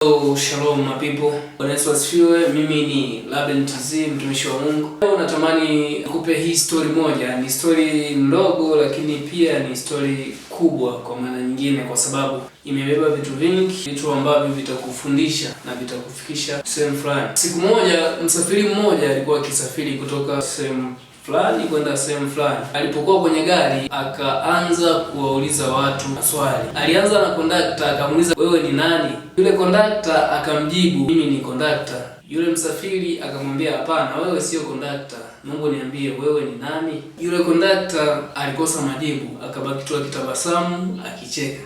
Hello, shalom my people. Bwana Yesu asifiwe. Mimi ni Laben TZ, mtumishi wa Mungu. Leo natamani nikupe hii story moja. Ni story ndogo lakini pia ni story kubwa kwa maana nyingine, kwa sababu imebeba vitu vingi, vitu ambavyo vitakufundisha na vitakufikisha sehemu fulani. Siku moja msafiri mmoja alikuwa akisafiri kutoka sehemu fulani kwenda sehemu fulani. Alipokuwa kwenye gari akaanza kuwauliza watu maswali. Alianza na kondakta, akamuuliza wewe ni nani? Yule kondakta akamjibu mimi ni kondakta. Yule msafiri akamwambia hapana, wewe sio kondakta, Mungu niambie wewe ni nani? Yule kondakta alikosa majibu, akabaki tu akitabasamu akicheka.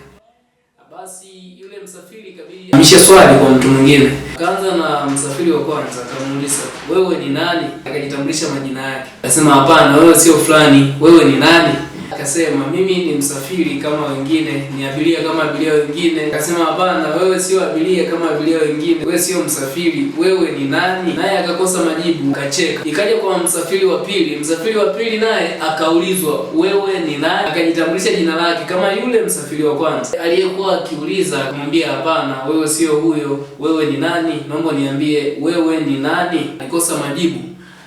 Basi yule msafiri ikabidi amishe swali kwa mtu mwingine. Akaanza na msafiri wa kwanza, akamuuliza wewe ni nani? Akajitambulisha majina yake. Akasema hapana, wewe sio fulani, wewe ni nani? Akasema mimi ni msafiri kama wengine, ni abiria kama abiria wengine. Akasema hapana, wewe sio abiria kama abiria wengine, wewe sio msafiri, wewe ni nani? Naye akakosa majibu, akacheka. Ikaja kwa msafiri wa pili. Msafiri wa pili naye akaulizwa wewe ni nani? Akajitambulisha jina lake kama yule msafiri wa kwanza. Aliyekuwa akiuliza akamwambia hapana, wewe sio huyo, wewe ni nani? Naomba niambie wewe ni nani? Alikosa majibu.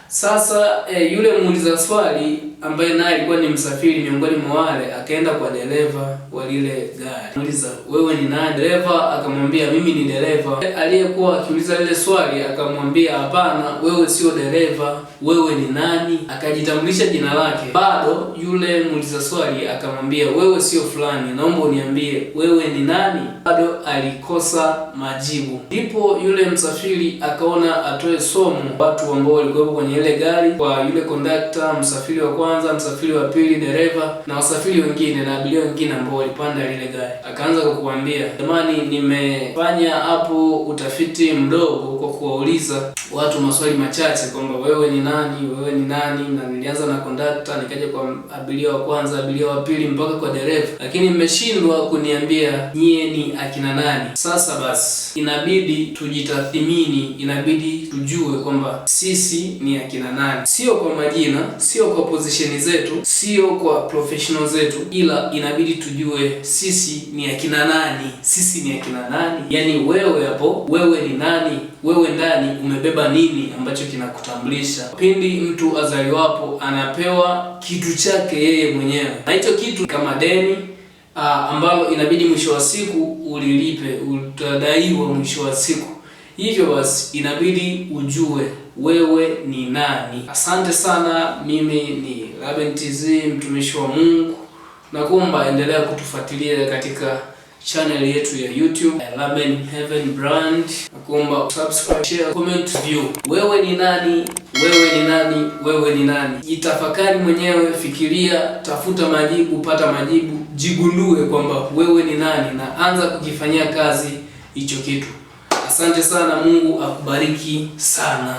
Sasa yule muuliza swali ambaye naye alikuwa ni msafiri miongoni mwa wale, akaenda kwa dereva wa lile gari. Muuliza wewe ni nani? Dereva akamwambia mimi ni dereva. Aliyekuwa akiuliza lile swali akamwambia hapana, wewe sio dereva, wewe ni nani? Akajitambulisha jina lake. Bado yule muuliza swali akamwambia wewe sio fulani, naomba uniambie wewe ni nani? Bado alikosa majibu. Ndipo yule msafiri akaona atoe somo watu ambao walikuwa kwenye ile gari, kwa yule kondakta, msafiri wa kwanza, msafiri wa pili, dereva na wasafiri wengine na abiria wengine ambao walipanda ile gari. Akaanza kukuambia, jamani, nimefanya hapo utafiti mdogo kwa kuwauliza watu maswali machache kwamba wewe ni nani, wewe ni nani, na nilianza na kondakta, nikaja kwa abiria wa kwanza, abiria wa pili mpaka kwa dereva, lakini mmeshindwa kuniambia nyie ni akina nani. Sasa basi inabidi tujitathmini, inabidi tujue kwamba sisi ni akina nani, sio kwa majina, sio kwa position zetu, sio kwa professional zetu, ila inabidi tujue sisi ni akina nani. Sisi ni akina nani? Yaani wewe hapo, wewe ni nani? Wewe ndani umebeba nini ambacho kinakutambulisha? Pindi mtu azaliwapo anapewa kitu chake yeye mwenyewe, na hicho kitu kama deni ambalo inabidi mwisho wa siku ulilipe, utadaiwa mwisho wa siku. Hivyo basi inabidi ujue wewe ni nani. Asante sana. Mimi ni Laben TZ, mtumishi wa Mungu. Nakuomba endelea kutufuatilia katika channel yetu ya YouTube Laben Heaven Brand. Nakuomba subscribe, share, comment, view. Wewe ni nani? Wewe ni nani? Wewe ni nani? Jitafakari mwenyewe, fikiria, tafuta majibu, pata majibu, jigundue kwamba wewe ni nani na anza kukifanyia kazi hicho kitu. Asante sana. Mungu akubariki sana.